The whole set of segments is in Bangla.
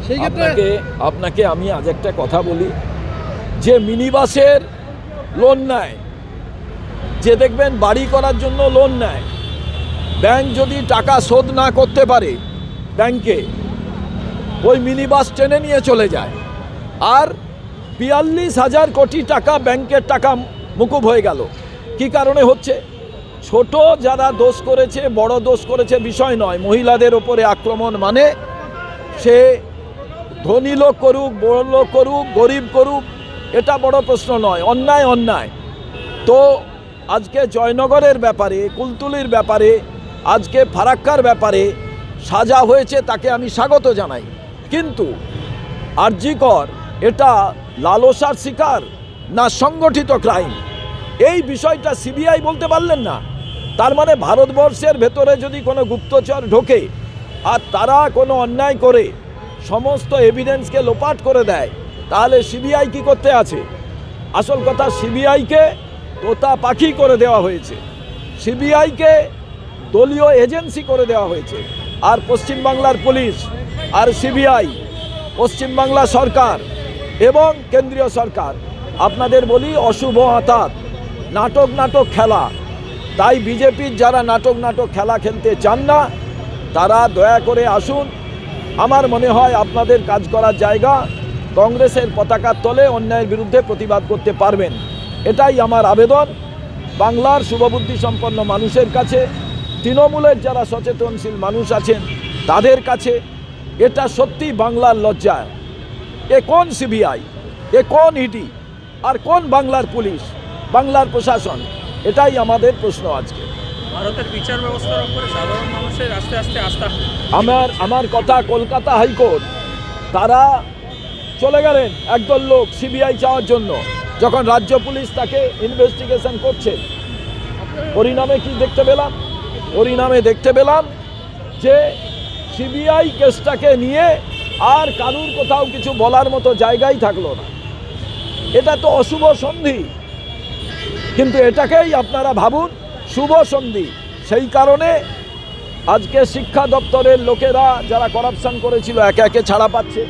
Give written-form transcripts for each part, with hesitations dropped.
সেই ক্ষেত্রে আপনাকে আমি আজ একটা কথা বলি, যে মিনি বাসের লোন নেয়, যে দেখবেন বাড়ি করার জন্য লোন নেয়, ব্যাংক যদি টাকা শোধ না করতে পারে ব্যাংকে, ওই মিনি বাস টেনে নিয়ে চলে যায়, আর ৪২,০০০ কোটি টাকা ব্যাংকের টাকা মকুব হয়ে গেল। কি কারণে হচ্ছে? ছোট যারা দোষ করেছে, বড় দোষ করেছে বিষয় নয়, মহিলাদের ওপরে আক্রমণ মানে সে ধনী লোক করুক, বড় লোক করুক, গরিব করুক, এটা বড় প্রশ্ন নয়, অন্যায় অন্যায়। তো আজকে জয়নগরের ব্যাপারে, কুলতলির ব্যাপারে, আজকে ফারাক্কার ব্যাপারে সাজা হয়েছে, তাকে আমি স্বাগত জানাই। কিন্তু আরজি কর এটা লালসার শিকার না সংগঠিত ক্রাইম, এই বিষয়টা সিবিআই বলতে পারলেন না। তার মানে ভারতবর্ষের ভেতরে যদি কোনো গুপ্তচর ঢোকে আর তারা কোনো অন্যায় করে সমস্ত এভিডেন্সকে লোপাট করে দেয়, তাহলে সিবিআই কি করতে আছে? আসল কথা, সিবিআইকে তোতা পাখি করে দেওয়া হয়েছে, সিবিআইকে দলীয় এজেন্সি করে দেওয়া হয়েছে। আর পশ্চিমবাংলার পুলিশ আর সিবিআই, পশ্চিমবাংলা সরকার এবং কেন্দ্রীয় সরকার, আপনাদের বলি অশুভ আতাত, নাটক খেলা। তাই বিজেপির যারা নাটক খেলা খেলতে চান না, তারা দয়া করে আসুন। আমার মনে হয় আপনাদের কাজ করার জায়গা কংগ্রেসের পতাকার তলে অন্যায়ের বিরুদ্ধে প্রতিবাদ করতে পারবেন, এটাই আমার আবেদন বাংলার শুভবুদ্ধি সম্পন্ন মানুষের কাছে, তৃণমূলের যারা সচেতনশীল মানুষ আছেন তাদের কাছে। এটা সত্যি বাংলার লজ্জা। এ কোন সিবিআই, এ কোন ইডি, আর কোন বাংলার পুলিশ, বাংলার প্রশাসন? এটাই আমাদের প্রশ্ন আজকে। ভারতের বিচার ব্যবস্থার উপরে সাধারণ মানুষের আস্তে আস্তে আস্থা। আমার কথা, কলকাতা হাইকোর্ট তারা চলে গেলেন একদল লোক সিবিআই চাওয়ার জন্য, যখন রাজ্য পুলিশ তাকে ইনভেস্টিগেশন করছে। পরিণামে কি দেখতে পেলাম? পরিণামে দেখতে পেলাম যে সিবিআই কেসটাকে নিয়ে আর কারুর কোথাও কিছু বলার মতো জায়গাই থাকলো না। এটা তো অশুভ সন্ধি, কিন্তু এটাকেই আপনারা ভাবুন শুভ সন্ধি। সেই কারণে আজকে শিক্ষা দপ্তরের লোকেরা যারা করাপশন করেছিল একে একে ছাড়া পাচ্ছে।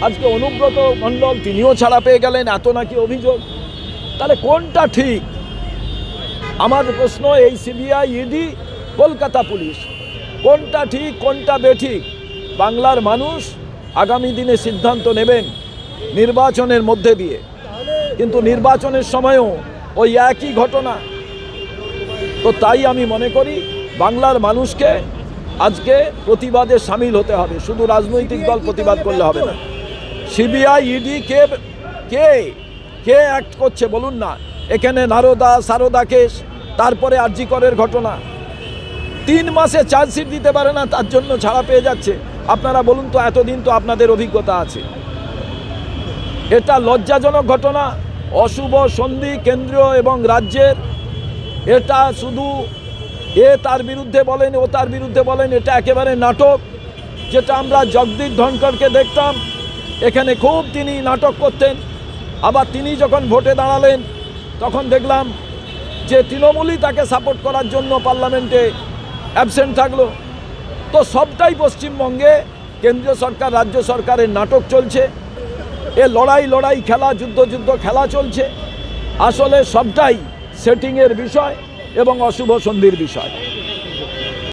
আজকে অনুব্রত মণ্ডল তিনিও ছাড়া পেয়ে গেলেন, এত নাকি অভিযোগ। তাহলে কোনটা ঠিক? আমার প্রশ্ন, এই সিবিআই, ইডি, কলকাতা পুলিশ, কোনটা ঠিক কোনটা বেঠিক বাংলার মানুষ আগামী দিনে সিদ্ধান্ত নেবেন নির্বাচনের মধ্যে দিয়ে। কিন্তু নির্বাচনের সময়ও ওই একই ঘটনা। তো তাই আমি মনে করি বাংলার মানুষকে আজকে প্রতিবাদে সামিল হতে হবে, শুধু রাজনৈতিক দল প্রতিবাদ করলে হবে না। সিবিআই, ইডি কে কে কে অ্যাক্ট করছে বলুন না? এখানে নারদা সারদা কেস, তারপরে আরজি করের ঘটনা, 3 মাসে চার্জশিট দিতে পারে না, তার জন্য ছাড়া পেয়ে যাচ্ছে। আপনারা বলুন তো, এতদিন তো আপনাদের অভিজ্ঞতা আছে। এটা লজ্জাজনক ঘটনা, অশুভ সন্ধি কেন্দ্রীয় এবং রাজ্যের। এটা শুধু তার বিরুদ্ধে বলেন, ও তার বিরুদ্ধে বলেন, এটা একেবারে নাটক। যেটা আমরা জগদীপ ধনখড়কে দেখতাম, এখানে খুব তিনি নাটক করতেন। আবার তিনি যখন ভোটে দাঁড়ালেন তখন দেখলাম যে তৃণমূলই তাকে সাপোর্ট করার জন্য পার্লামেন্টে অ্যাবসেন্ট থাকলো। তো সবটাই পশ্চিমবঙ্গে কেন্দ্রীয় সরকার রাজ্য সরকারের নাটক চলছে। এ লড়াই খেলা, যুদ্ধ খেলা চলছে। আসলে সবটাই সেটিংয়ের বিষয় এবং অশুভ সন্ধির বিষয়।